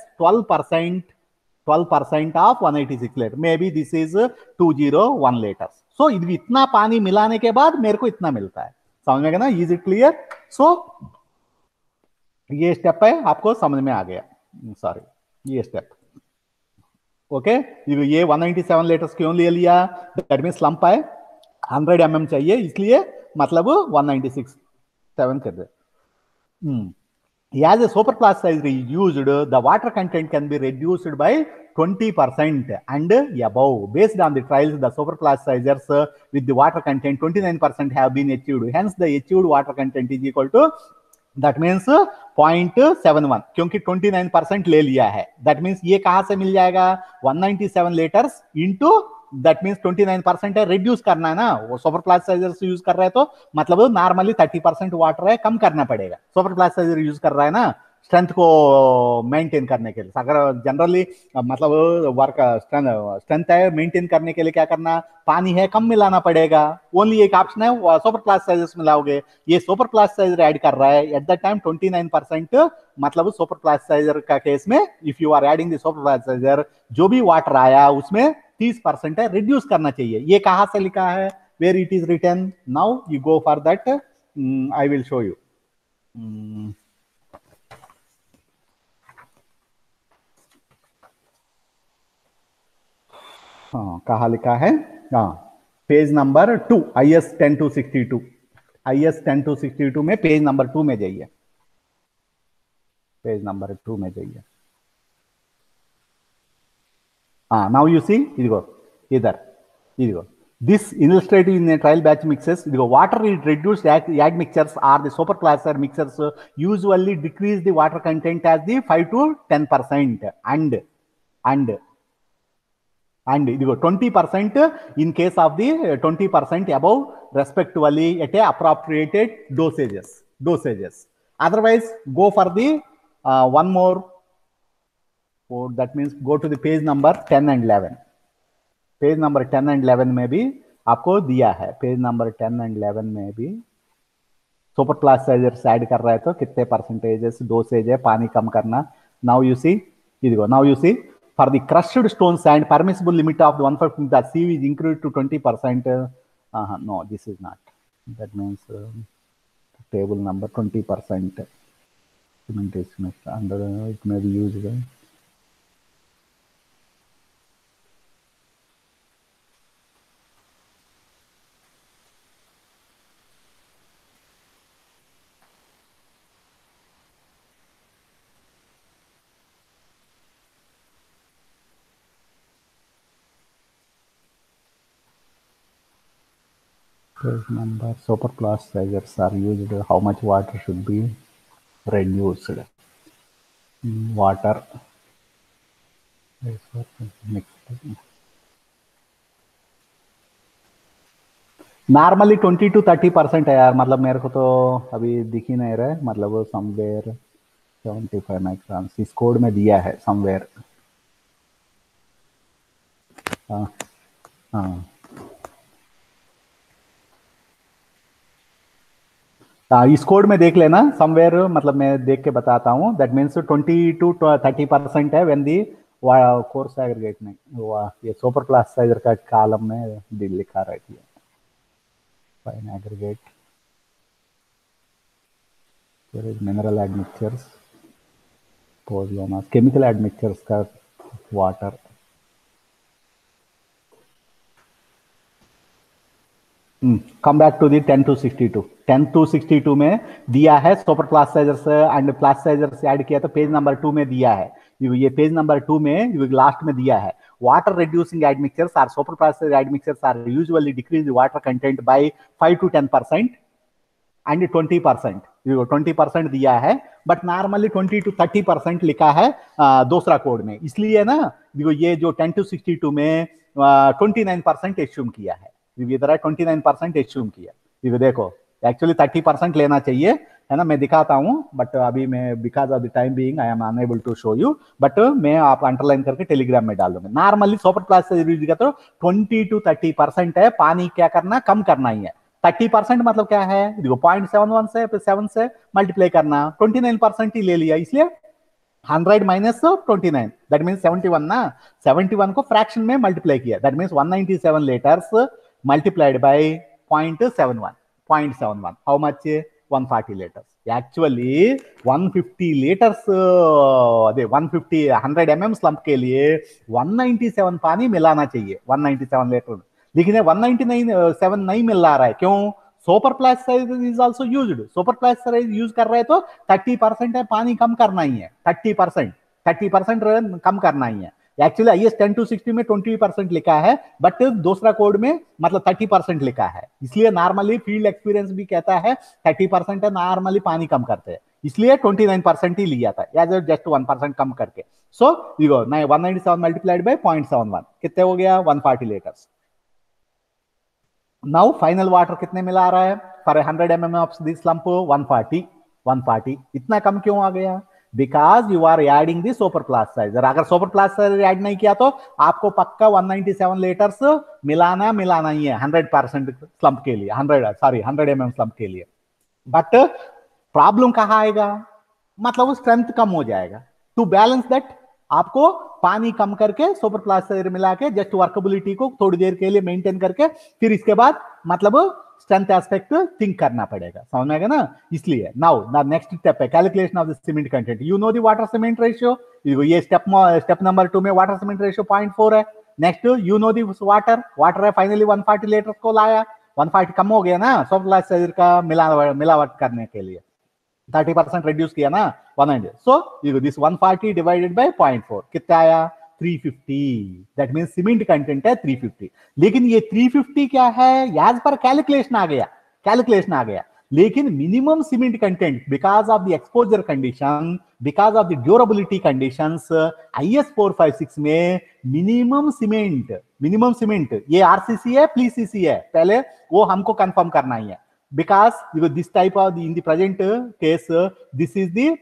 12% of 186 litre, may be this is 201 litre. So इतना पानी मिलाने के बाद मेरे को इतना मिलता है. समझ में गया ना, इज इट क्लियर? सो ये स्टेप है, आपको समझ में आ गया. सॉरी, ये स्टेप ओके. ये 197 लीटर्स क्यों ले लिया, दैट मीन स्लंप है 100 mm चाहिए, इसलिए मतलब 196 7 कर दे. As a super plastic is used, the water content can be reduced by 20% and above. Based on the trials, the super plasticizers with the water content 29% have been achieved. Hence, the achieved water content is equal to, that means 0.71, क्योंकि 29% ले लिया है. That means ये कहां से मिल जाएगा, 197 litres into that means 29% है, reduce करना है ना, वो सुपर प्लास्टिसाइजर से यूज कर रहे हैं तो मतलब नॉर्मली 30% वाटर है, कम करना पड़ेगा. सुपर प्लास्टिसाइजर यूज कर रहा है ना स्ट्रेंथ को मेंटेन करने के लिए. अगर जनरली मतलब वर्क स्ट्रेंथ है मेंटेन करने के लिए क्या करना, पानी है कम मिलाना पड़ेगा. ओनली एक ऑप्शन है सुपर प्लास्टिसाइजर मिलाओगे. ये सुपर प्लास्टिसाइजर ऐड कर रहा है एट द टाइम 29%, मतलब सुपर प्लास्टिसाइजर का केस में if you are adding the superplasticizer, जो भी वाटर आया उसमें 30% है, रिड्यूस करना चाहिए. ये कहां से लिखा है, where it is written, now you go for that, I will show you. हाँ कहा लिखा है, हाँ पेज नंबर 2 IS 10-62, IS 10-62 में पेज नंबर 2 में जाइए, पेज नंबर 2 में जाइए. हाँ नाउ यू सी, इधर इधर this illustrated in a trial batch mixes, the water reduced admixtures are the super plaster mixers usually decrease the water content as the 5 to 10% and 20% in case of the 20% above respectively at a appropriated dosages. Otherwise go for the one more, that means go to the page number 10 and 11. Page number 10 and 11 में भी आपको दिया है, page number 10 and 11 में भी super plasticiser add कर रहा है तो कितने परसेंटेजेस डोसेज है, पानी कम करना. Now you see, now you see for the crushed stone sand permissible limit of 150 the C is increase to 20%. No this is not, that means table number 20% cementation under it may be used. Page number, super plasticizers are used, how much water should be reduced, water normally 20 to 30% है यार, मतलब मेरे को तो अभी दिख ही नहीं रहा है, मतलब समवेयर 75 माइक्रोन इस कोड में दिया है समवेयर. हाँ हाँ इस कोड में देख लेना समवेयर, मतलब मैं देख के बताता हूँ. दैट मीन्स 20 to 30% है व्हेन दी कोर्स एग्रीगेट में, ये सुपर प्लास्टिसाइजर का कॉलम में लिखा रहती है fine aggregate, mineral admixtures, pozzolanas, chemical admixtures का water. Come back to the 10-62. 10-62 में दिया है super plasticizers and plasticizers add किया तो पेज नंबर 2 में दिया है. ये पेज नंबर 2 में लास्ट में दिया है, water reducing admixtures or super plastic admixtures are usually decrease the water content by 5 to 10% and 20%. 20% दिया है बट नॉर्मली 20 to 30% लिखा है दूसरा कोड में, इसलिए ना ये जो 10-62 में 29% एज्यूम किया है, इधर 29% एज्यूम किया. देखो एक्चुअली 30% लेना चाहिए है ना, मैं दिखाता हूं बट अभी मैं because of the time being I am unable to show you, but मैं आप अंडरलाइन करके टेलीग्राम में डाल दूंगा. नॉर्मली सुपर प्लास्टिक तो 20 to 30% है, पानी क्या करना कम करना ही है. 30% मतलब क्या है, देखो 0.71 से 7 से मल्टीप्लाई करना, 29% ही ले लिया, इसलिए 100 माइनस 29 दैट मीन 71 ना, 71 को फ्रैक्शन में मल्टीप्लाई किया, that mean 197 litres multiplied by 0.71 how much 140 litres actually 150 litres अरे 150 100 mm स्लंप के लिए 197 पानी मिलाना चाहिए, 197 लीटर, लेकिन 199 नहीं मिल रहा है, क्यों? Super plasticizer is also used, super plasticizer use कर रहे हैं तो 30% है, पानी कम करना ही है, 30% कम करना ही है। एक्चुअली आईएस 10-60 में 20% लिखा है, बट दूसरा कोड में मतलब 30% लिखा है, इसलिए नॉर्मली फील्ड एक्सपीरियंस भी कहता है 30% है, नॉर्मली पानी कम करते हैं, इसलिए 29% ही लिया था, एज जस्ट 1% कम करके। सो 197 मल्टीप्लाइड बाय 0.71 कितने हो गया, 140 लीटर्स। नाउ फाइनल वाटर कितने मिला रहा है for 100 mm of this lump, 140। इतना कम क्यों आ गया? Because you are adding the super plasticizer, अगर सुपर प्लास्टराइजर ऐड नहीं किया तो आपको पक्का 197 लीटर्स मिलाना ही है 100% स्लंप के लिए, 100 mm स्लंप के लिए। बट प्रॉब्लम कहां आएगा, मतलब वो स्ट्रेंथ कम हो जाएगा। टू बैलेंस दैट आपको पानी कम करके सुपर प्लास्टर मिला के जस्ट वर्कबिलिटी को थोड़ी देर के लिए मेंटेन करके फिर इसके बाद मतलब स्ट्रेंथ एस्पेक्ट थिंक करना पड़ेगा, समझ में आएगा ना। इसलिए नाउ नेक्स्ट स्टेप है calculation of the cement content. You know the water cement ratio, ये स्टेप नंबर 2 में वाटर सीमेंट रेशियो 0.4 है। Next you know the water है फाइनली 140 लीटर को लाया, 140 कम हो गया ना सुपर प्लास्टर का मिलावट करने के लिए, 30% रिड्यूस किया ना 100। सो दिस 140 डिवाइडेड बाय 0.4 कितना आया, 350। दैट मींस सीमेंट कंटेंट है 350। लेकिन ये 350 क्या है, एज पर कैलकुलेशन आ गया, लेकिन minimum cement content because of the exposure condition, because of the durability conditions, IS 456 में मिनिमम सीमेंट ये आरसीसी है पीसीसी है, पहले वो हमको कंफर्म करना ही है। Because this type of in the present case this is the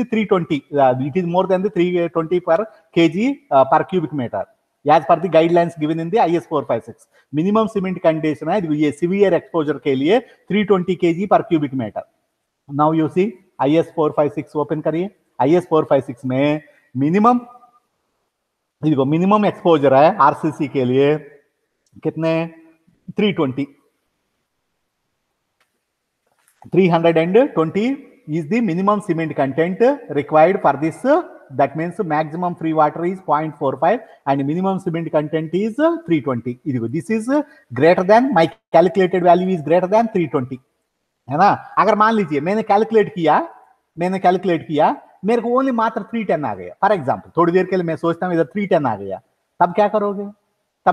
320, it is more than the 320 per kg per cubic meter as per the guidelines given in the IS 456 minimum cement condition है, ये severe exposure के लिए 320 kg per cubic meter। now you see IS 456 open करिए, IS 456 में minimum exposure है RCC के लिए कितने, 320 is the minimum cement content required for this, that means maximum free water is 0.45 and minimum cement content is 320। this is greater than, my calculated value is greater than 320 है ना। अगर मान लीजिए मैंने कैलकुलेट किया मेरे को ओनली मात्र 310 आ गया, फॉर एग्जांपल थोड़ी देर के लिए मैं सोचता हूं इधर 310 आ गया, तब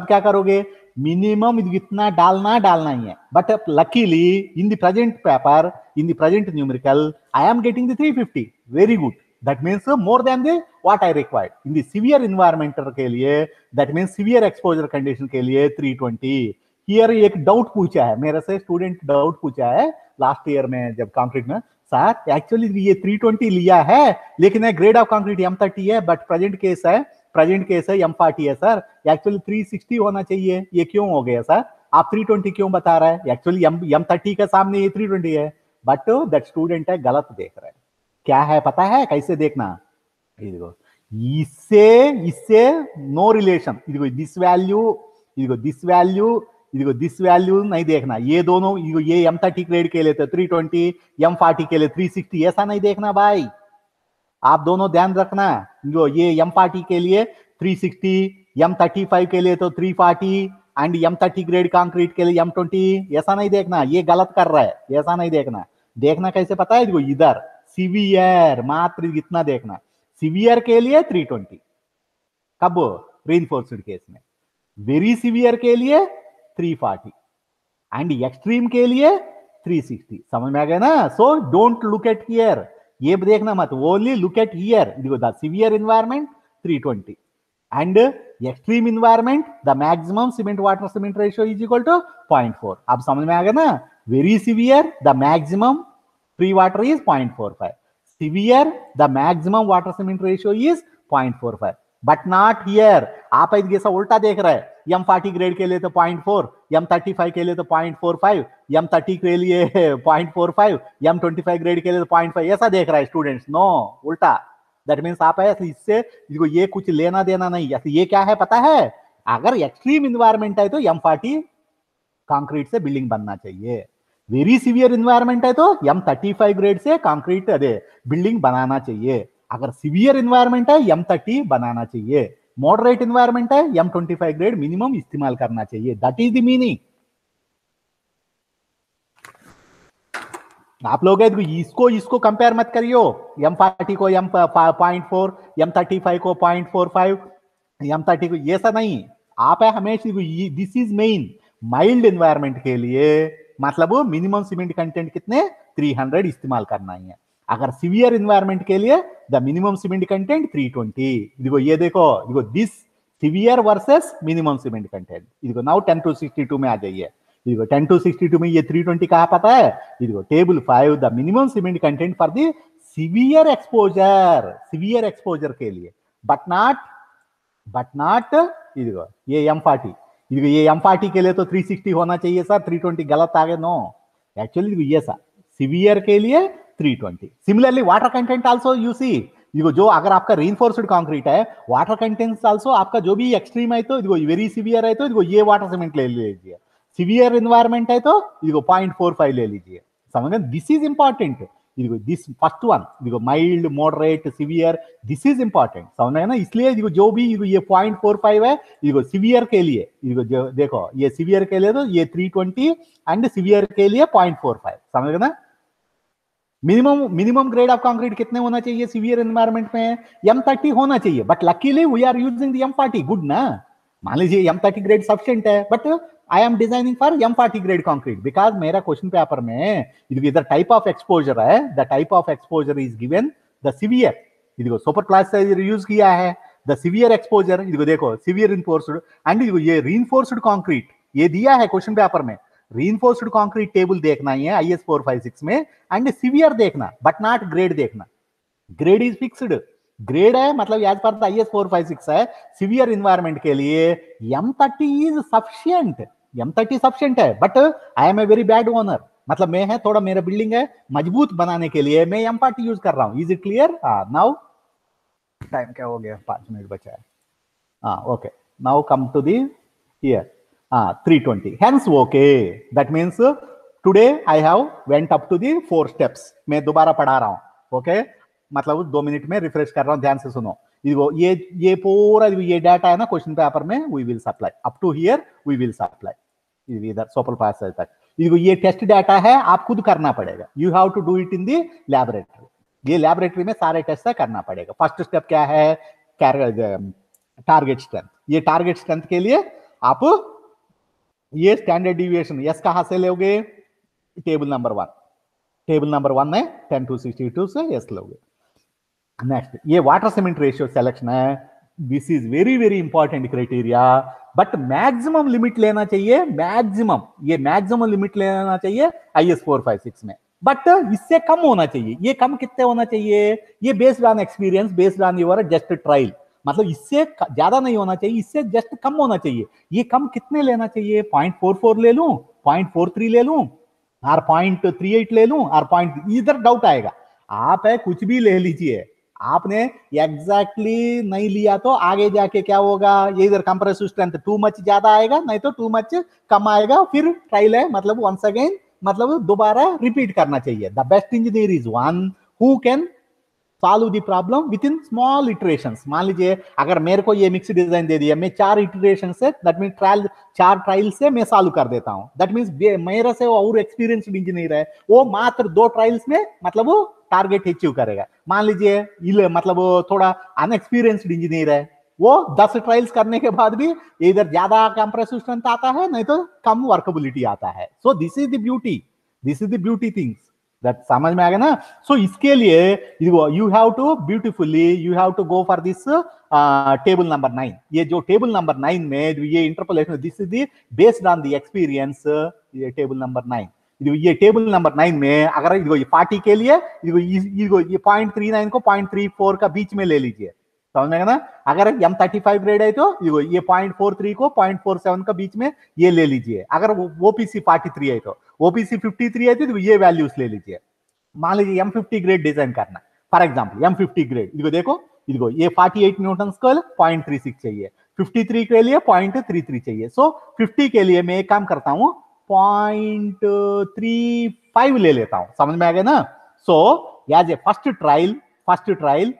क्या करोगे, मिनिमम इतना डालना ही है। But luckily in the present paper, in the present numerical I am getting the 350, very good, that means more than the what I required in the severe environmental के लिए, that means severe exposure condition के लिए 320। Here एक doubt पूछा है मेरे से, student doubt पूछा है लास्ट ईयर में जब कंक्रीट में, सर एक्चुअली ये 320 लिया है लेकिन ग्रेड ऑफ कंक्रीट M30 है, बट प्रेजेंट केस है M40 है सर, एक्चुअली 360 होना चाहिए, ये क्यों हो गया सर, आप 320 क्यों बता रहा है, एक्चुअली M30 के सामने ये 320 है। बट दैट स्टूडेंट है गलत देख रहा है, क्या है पता है कैसे देखना, इससे नो रिलेशन, दिस वैल्यू नहीं देखना, ये दोनों ये M30 ग्रेड के लिए तो 320, M40 के लिए 360, ऐसा नहीं देखना भाई, आप दोनों ध्यान रखना, जो ये M40 के लिए 360, M35 के लिए तो 340 एंड M30 ग्रेड कंक्रीट के लिए M20, ऐसा नहीं देखना, ये गलत कर रहा है, ऐसा नहीं देखना कैसे पता है, इधर सीवियर मात्र इतना देखना, सीवियर के लिए 320, कब रीइंफोर्स्ड केस में, वेरी सीवियर के लिए 340 एंड एक्सट्रीम के लिए 360, समझ में आ गया ना। So don't look at here, ये देखना मत, only look at here, the severe environment 320 and extreme environment the maximum cement water cement ratio is equal to 0.4। अब समझ में आ गया ना, very severe the maximum free water is 0.45, severe the maximum water cement ratio is 0.45। But not here. आप ऐसा उल्टा देख रहे हैं, M40 ग्रेड के लिए तो 0.4, M35 के लिए तो 0.45, M30 के लिए 0.45, M25 ग्रेड के लिए तो 0.5, ऐसा देख रहा है स्टूडेंट्स। नो, उल्टा। दैट मीन्स आप है इससे ये कुछ लेना देना नहीं। ये क्या है पता है, अगर एक्सट्रीम इन्वायरमेंट है तो M40 कंक्रीट से बिल्डिंग बनना चाहिए, वेरी सीवियर इन्वायरमेंट है तो M35 ग्रेड से कंक्रीट अरे बिल्डिंग बनाना चाहिए। अगर सीवियर इन्वायरमेंट है M30 बनाना चाहिए, मॉडरेट इन्वायरमेंट है M25 ग्रेड मिनिमम इस्तेमाल करना चाहिए। That is the meaning. आप लोग इसको कंपेयर मत करियो, M40 को M.4, M35 को 0.45, M30 को, ये सब नहीं। आप है हमेशा this is main mild environment के लिए, मतलब मिनिमम सीमेंट कंटेंट कितने 300 इस्तेमाल करना ही है। अगर सीवियर एनवायरनमेंट के लिए द मिनिमम सीमेंट कंटेंट 320। देखो ये देखो this severe versus minimum cement content. देखो नाउ 10 to 62 में आ जाइए। देखो 10 to 62 में ये 320 कहा पता है, देखो table 5 the minimum cement content for the severe exposure के लिए, बट नॉट ये M40। ये M40 के लिए तो 360 होना चाहिए सर, 320 गलत आ गए। नो, एक्चुअली ये सर सीवियर के लिए 320। Similarly water content also you see, जो अगर आपका रीइंफोर्स्ड कंक्रीट है, वाटर कंटेंट आल्सो आपका जो भी एक्सट्रीम है तो वेरी सीवियर है तो ये वाटर सीमेंट ले लीजिए, सीवियर एनवायरमेंट है तो 0.45 ले लीजिए। समझ गए, this is important. This first one mild moderate severe, this is important. समझ गए ना, इसलिए जो भी ये 0.45 है सीवियर के लिए, देखो ये सीवियर के लिए तो ये 320 एंड सीवियर के लिए 0.45। समझ गए ना। मिनिमम ग्रेड ऑफ कंक्रीट कितने होना चाहिए सीवियर एनवायरनमेंट में, M30 होना चाहिए, but luckily we are using the M40। Good ना, मान लीजिए M30 ग्रेड सफिशिएंट है, but I am designing for M40 grade concrete because मेरा क्वेश्चन पेपर में इधर टाइप ऑफ एक्सपोजर है, the type of exposure is given the severe. देखो super plastic use किया है, द सीवियर एक्सपोजर। देखो severe enforced and ये reinforced concrete ये दिया है क्वेश्चन पेपर में। रीइंफोर्स्ड कंक्रीट टेबल देखना ही है IS 456 में, एंड सीवियर देखना बट नॉट ग्रेड देखना। ग्रेड इज फिक्स्ड, ग्रेड है मतलब एज पर IS 456 है। सीवियर इन्वायरमेंट के लिए M30 is sufficient, M30 sufficient है, but I am a very bad owner, मतलब मैं है थोड़ा मेरा बिल्डिंग है मजबूत बनाने के लिए मैं M40 यूज कर रहा हूं। Is it clear? Now time क्या हो गया, 5 मिनट बचा है। Okay, now come to the here 320, hence okay, that means today I have went up to the 4 steps। मैं दोबारा पढ़ा रहा हूं, ओके मतलब 2 मिनट में रिफ्रेश कर रहा हूं, ध्यान से सुनो। ये पूरा ये डाटा है ना क्वेश्चन पेपर में, we will supply up to here, we will supply इधर सोपल पास तक। ये टेस्ट डाटा है, आप खुद करना पड़ेगा, you have to do it in the laboratory. ये लैबोरेटरी में सारे टेस्ट करना पड़ेगा। फर्स्ट स्टेप क्या है, टारगेट स्ट्रेंथ। ये टारगेट स्ट्रेंथ के लिए आप ये स्टैंडर्ड डिविएशन एस कहां से लोगे, टेबल नंबर 1, टेबल नंबर 1 में 10 to 62 से एस लोगे। नेक्स्ट ये वाटर सीमेंट रेशियो सिलेक्शन है, this is very very important criteria, but maximum limit लेना चाहिए, मैक्सिमम लिमिट लेना चाहिए IS 456 में, बट इससे कम होना चाहिए। ये कम कितने होना चाहिए, ये based on experience, based on your just trial, मतलब इससे ज्यादा नहीं होना चाहिए, इससे जस्ट कम होना चाहिए। ये कम कितने लेना चाहिए, 0.44 ले लूं, 0.43 ले लूं, और 0.38 ले लूं, और इधर डाउट आएगा। आप है कुछ भी ले लीजिए, आपने एग्जैक्टली नहीं लिया तो आगे जाके क्या होगा, ये इधर कंप्रेसिव स्ट्रेंथ टू मच ज्यादा आएगा, नहीं तो टू मच कम आएगा, फिर ट्रायल है मतलब वंस अगेन मतलब दोबारा रिपीट करना चाहिए। The best engineer is one who can solve the problem with in small iterations. मान लीजिए अगर मेरे को ये मिक्स डिजाइन दे दिया, मैं 4 इटरेशन से, दैट मीन 4 ट्रायल से मैं सॉल्व कर देता हूं, दैट मीन्स मेरे से और एक्सपीरियंस्ड इंजीनियर है, वो मात्र 2 ट्रायल्स में मतलब वो टारगेट अचीव करेगा। मान लीजिए मतलब वो थोड़ा अनएक्सपीरियंस्ड इंजीनियर है, वो 10 ट्रायल्स करने के बाद भी इधर ज्यादा कंप्रेसिव स्ट्रेंथ आता है, नहीं तो कम वर्कबिलिटी आता है। So this is the beauty things, that समझ में आ गया ना। सो इसके लिए you have to beautifully you have to go for this table number 9। ये जो टेबल नंबर 9 में ये interpolation, this is the based on the experience, ये टेबल नंबर 9। ये टेबल नंबर 9 में अगर ये 40 के लिए ये 0.39 को 0.34 का बीच में ले लीजिए, समझ में ना। अगर M35 ग्रेड है तो ये 0.43 को 0.47 का बीच में ये ले लीजिए। अगर ओपीसी 43 है तो, ओपीसी 53 है तो ये वैल्यूज ले लीजिए। मान लीजिए M50 ग्रेड डिजाइन करना, फॉर एग्जाम्पल M50 ग्रेड, इधो देखो, इधो ये 48 न्यूटन स्क्वायर 0.36 चाहिए, 53 के लिए 0.33 चाहिए। सो 50 के लिए मैं एक काम करता हूं, 0.35 ले लेता हूं। समझ में आ गया ना। So as a first trial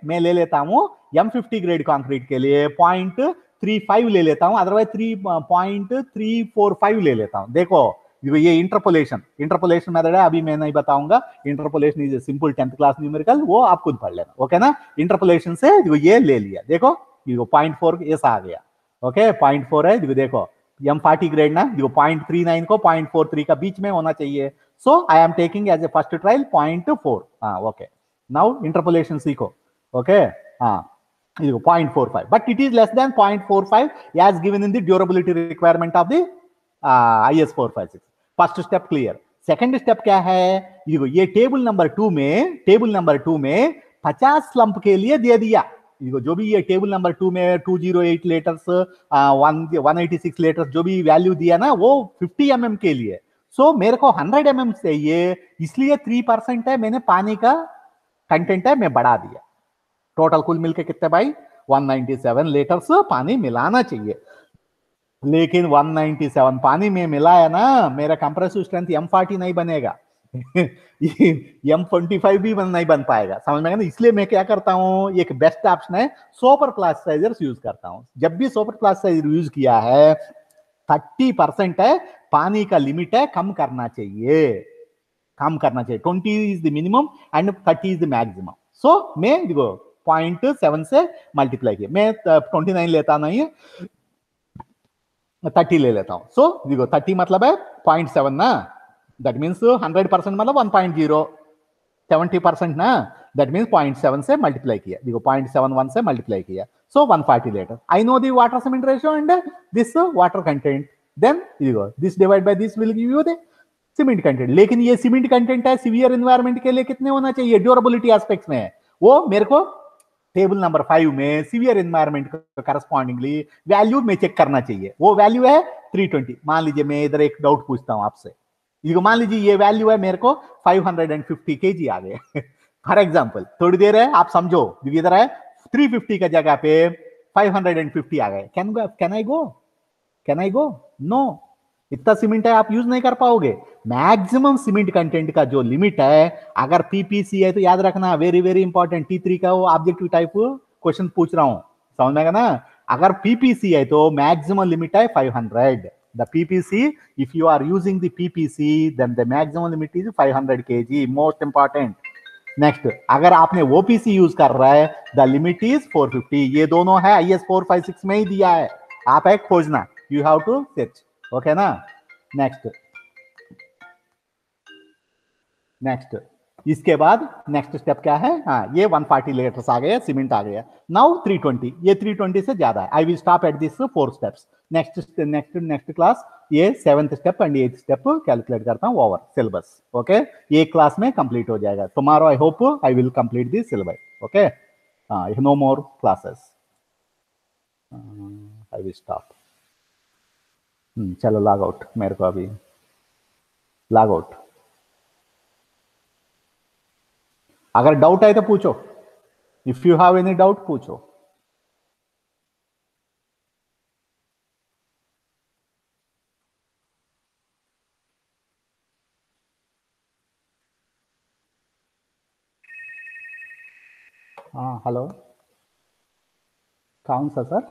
मैं ले लेता हूं M50 ग्रेड कंक्रीट के लिए 0.35 ले लेता हूं, अदरवाइज 3.345 ले लेता हूं। देखो ये इंटरपोलेशन मेथड है, अभी मैं नहीं बताऊंगा। Interpolation is simple 10th class numerical, वो आप खुद पढ़ लेना, ओके ना। इंटरपोलेशन से ये ले लिया, देखो 0.4 ऐसा आ गया, ओके 0.4 है, देखो M40 ग्रेड ना, 0.39 को 0.43 का बीच में होना चाहिए। So I am taking as a first trial 0.4। हाँ ओके, नाउ इंटरपोलेशन सीखो, ओके। हाँ 0.45, but it is less than 0.45 as given in the durability requirement of the IS 456। First step clear. Second step क्या है, ये table number 2 में 50 slump के लिए दे दिया। जो भी ये टेबल नंबर 2 में 208 लीटर्स 186 लीटर्स जो भी वैल्यू दिया ना, वो 50 mm के लिए। सो मेरे को 100 mm चाहिए, इसलिए 3% है, मैंने पानी का कंटेंट है मैं बढ़ा दिया। टोटल कुल मिलके कितने भाई, 197 लीटर्स पानी मिलाना चाहिए। लेकिन 197 पानी में मिलाया ना, मेरा कंप्रेसिव स्ट्रेंथ M40 नहीं बनेगा M25 भी नहीं बन पाएगा। समझ में आया ना। इसलिए मैं क्या करता हूं, एक बेस्ट ऑप्शन है सुपर प्लास्टिसाइजर्स यूज करता हूं। जब भी सुपर प्लास्टिसाइजर यूज किया है, 30% है पानी का लिमिट है, कम करना चाहिए। 20 is the minimum and 30 is the maximum. So मैं देखो 0.7 से मल्टीप्लाई किया, मैं 29 लेता नहीं है, 30 ले लेता हूं। सो देखो 30 मतलब है 0.7 ना, दैट मीन्स 100% मतलब 1.0, 70% ना, दैट मीन्स 0.7 से मल्टीप्लाई किया, देखो 0.71 से मल्टीप्लाई किया। So 140 litre. I know the water cement ratio and this water content, then देखो this divide by this will give you the cement content. लेकिन ये सीमेंट कंटेंट है सीवियर एनवायरमेंट के लिए कितने होना चाहिए, ड्यूरेबिलिटी एस्पेक्ट्स में, वो मेरे को टेबल नंबर 5 में सीवियर एनवायरमेंट करस्पॉन्डिंगली वैल्यू में चेक करना चाहिए। वो वैल्यू है 320। मान लीजिए मैं इधर एक डाउट पूछता हूं आपसे, ये मान लीजिए ये वैल्यू है मेरे को 550 केजी आ गए फॉर एग्जांपल, थोड़ी देर है आप समझो, इधर है 350 का जगह पे 550 आ गए। कैन आई गो नो, इतना सीमेंट है आप यूज नहीं कर पाओगे। मैक्सिमम सीमेंट कंटेंट का जो लिमिट है, अगर पीपीसी है तो याद रखना, वेरी वेरी इंपॉर्टेंट, T3 का वो ऑब्जेक्टिव टाइप क्वेश्चन पूछ रहा हूं, समझ में आएगा ना। अगर पीपीसी है तो मैक्सिमम लिमिट है 500 the PPC. If you are using the PPC then the maximum limit is 500 KG, most important. Next, अगर आपने ओपीसी यूज कर रहा है, द लिमिट इज 450। ये दोनों है IS 456 में ही दिया है, आप एक खोजना, you have to search, okay ना। नेक्स्ट नेक्स्ट इसके बाद नेक्स्ट स्टेप क्या है, हाँ ये 140 लीटर्स आ गया, सीमेंट आ गया। नाउ 320, ये 320 से ज्यादा है। I will stop at this 4 steps. Next class ये 7th step and 8th step calculate करता हूँ ओवर सिलेबस, ओके। ये क्लास में कंप्लीट हो जाएगा। Tomorrow I hope I will complete this syllabus, okay. No more classes, I will stop. चलो log out, मेरे को अभी लॉग आउट। अगर डाउट है तो पूछो, if you have any doubt पूछो। हाँ हेलो, कौन सा सर?